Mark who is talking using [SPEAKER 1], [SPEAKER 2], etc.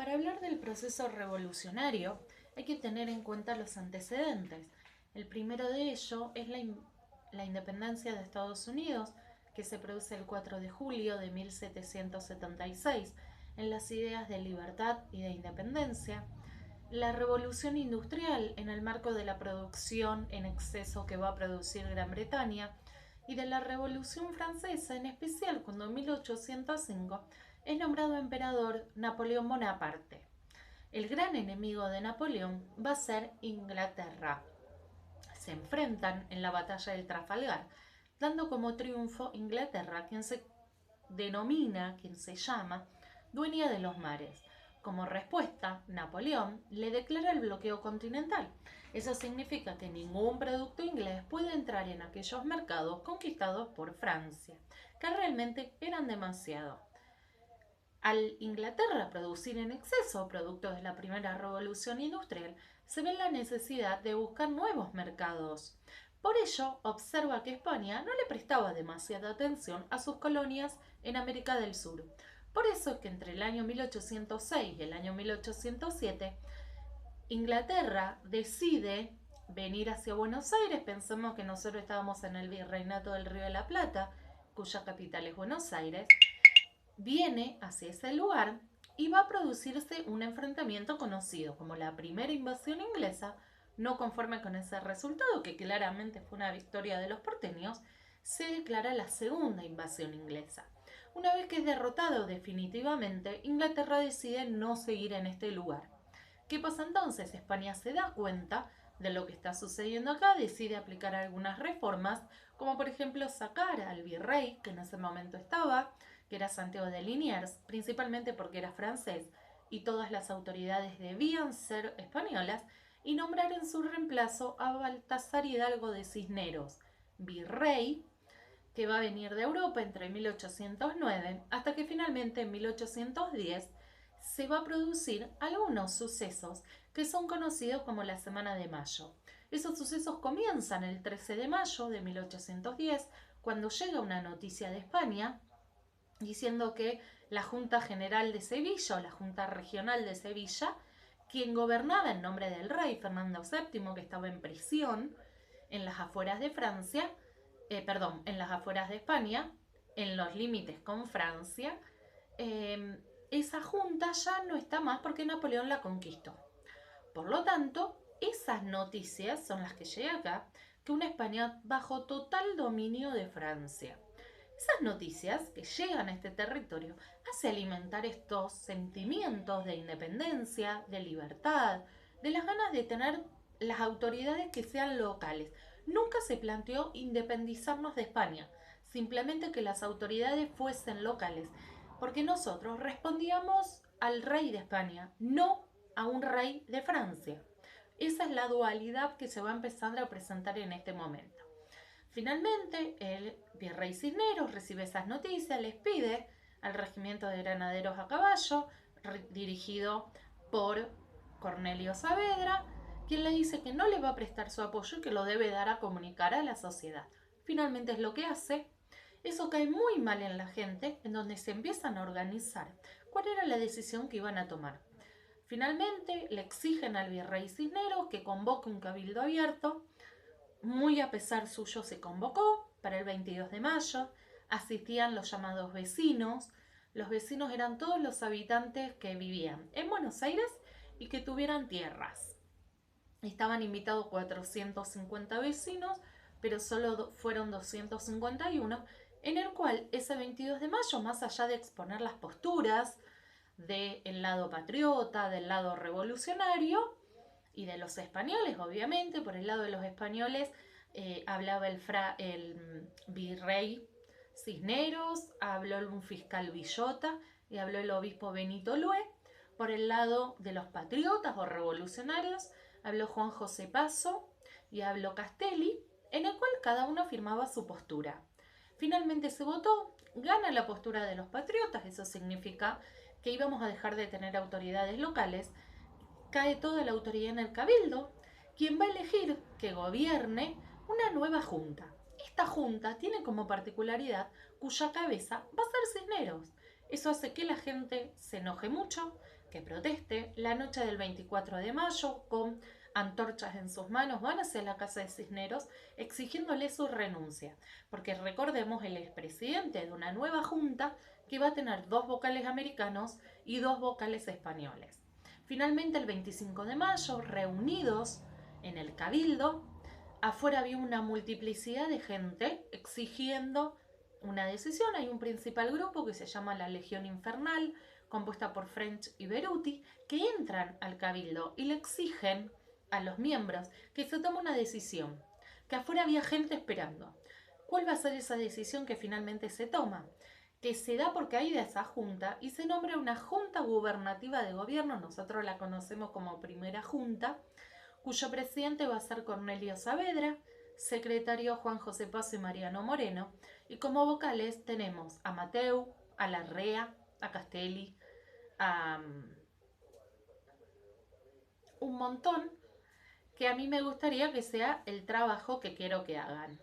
[SPEAKER 1] Para hablar del proceso revolucionario hay que tener en cuenta los antecedentes. El primero de ello es la independencia de Estados Unidos, que se produce el 4 de julio de 1776, en las ideas de libertad y de independencia. La revolución industrial en el marco de la producción en exceso que va a producir Gran Bretaña y de la Revolución Francesa, en especial cuando en 1805 es nombrado emperador Napoleón Bonaparte. El gran enemigo de Napoleón va a ser Inglaterra. Se enfrentan en la batalla del Trafalgar, dando como triunfo Inglaterra, quien se llama dueña de los mares. Como respuesta, Napoleón le declara el bloqueo continental. Eso significa que ningún producto inglés puede entrar en aquellos mercados conquistados por Francia, que realmente eran demasiado. Al Inglaterra producir en exceso productos de la primera revolución industrial, se ve la necesidad de buscar nuevos mercados. Por ello, observa que España no le prestaba demasiada atención a sus colonias en América del Sur. Por eso es que entre el año 1806 y el año 1807, Inglaterra decide venir hacia Buenos Aires. Pensemos que nosotros estábamos en el Virreinato del Río de la Plata, cuya capital es Buenos Aires. Viene hacia ese lugar y va a producirse un enfrentamiento conocido como la primera invasión inglesa. No conforme con ese resultado, que claramente fue una victoria de los porteños, se declara la segunda invasión inglesa. Una vez que es derrotado definitivamente, Inglaterra decide no seguir en este lugar. ¿Qué pasa entonces? España se da cuenta de lo que está sucediendo acá, decide aplicar algunas reformas, como por ejemplo sacar al virrey, que en ese momento estaba, que era Santiago de Liniers, principalmente porque era francés y todas las autoridades debían ser españolas, y nombrar en su reemplazo a Baltasar Hidalgo de Cisneros, virrey, que va a venir de Europa entre 1809 hasta que finalmente en 1810 se va a producir algunos sucesos que son conocidos como la Semana de Mayo. Esos sucesos comienzan el 13 de mayo de 1810, cuando llega una noticia de España diciendo que la Junta General de Sevilla o la Junta Regional de Sevilla, quien gobernaba en nombre del rey Fernando VII, que estaba en prisión en las afueras de Francia, en las afueras de España, en los límites con Francia, esa junta ya no está más porque Napoleón la conquistó. Por lo tanto, esas noticias son las que llega acá, que una España bajo total dominio de Francia. Esas noticias que llegan a este territorio hace alimentar estos sentimientos de independencia, de libertad, de las ganas de tener las autoridades que sean locales. Nunca se planteó independizarnos de España, simplemente que las autoridades fuesen locales, porque nosotros respondíamos al rey de España, no a un rey de Francia. Esa es la dualidad que se va a empezar a presentar en este momento. Finalmente, el virrey Cisneros recibe esas noticias, les pide al regimiento de granaderos a caballo, dirigido por Cornelio Saavedra, quien le dice que no le va a prestar su apoyo y que lo debe dar a comunicar a la sociedad. Finalmente es lo que hace. Eso cae muy mal en la gente, en donde se empiezan a organizar cuál era la decisión que iban a tomar. Finalmente le exigen al virrey Cisneros que convoque un cabildo abierto. Muy a pesar suyo se convocó para el 22 de mayo. Asistían los llamados vecinos. Los vecinos eran todos los habitantes que vivían en Buenos Aires y que tuvieran tierras. Estaban invitados 450 vecinos, pero solo fueron 251, en el cual ese 22 de mayo, más allá de exponer las posturas del lado patriota, del lado revolucionario y de los españoles, obviamente, por el lado de los españoles hablaba el virrey Cisneros, habló un fiscal Villota y habló el obispo Benito Lué. Por el lado de los patriotas o revolucionarios habló Juan José Paso y habló Castelli, en el cual cada uno firmaba su postura. Finalmente se votó, gana la postura de los patriotas, eso significa que íbamos a dejar de tener autoridades locales, cae toda la autoridad en el cabildo, quien va a elegir que gobierne una nueva junta. Esta junta tiene como particularidad cuya cabeza va a ser Cisneros. Eso hace que la gente se enoje mucho, que proteste. La noche del 24 de mayo, con antorchas en sus manos, van hacia la casa de Cisneros exigiéndole su renuncia. Porque recordemos, él es presidente de una nueva junta que va a tener 2 vocales americanos y 2 vocales españoles. Finalmente, el 25 de mayo, reunidos en el Cabildo, afuera había una multiplicidad de gente exigiendo una decisión. Hay un principal grupo que se llama la Legión Infernal, compuesta por French y Beruti, que entran al Cabildo y le exigen a los miembros que se tome una decisión, que afuera había gente esperando. ¿Cuál va a ser esa decisión que finalmente se toma? Que se da porque hay de esa junta y se nombra una junta gubernativa de gobierno, nosotros la conocemos como primera junta, cuyo presidente va a ser Cornelio Saavedra, secretario Juan José Paz y Mariano Moreno, y como vocales tenemos a Mateu, a Larrea, a Castelli, a un montón que a mí me gustaría que sea el trabajo que quiero que hagan.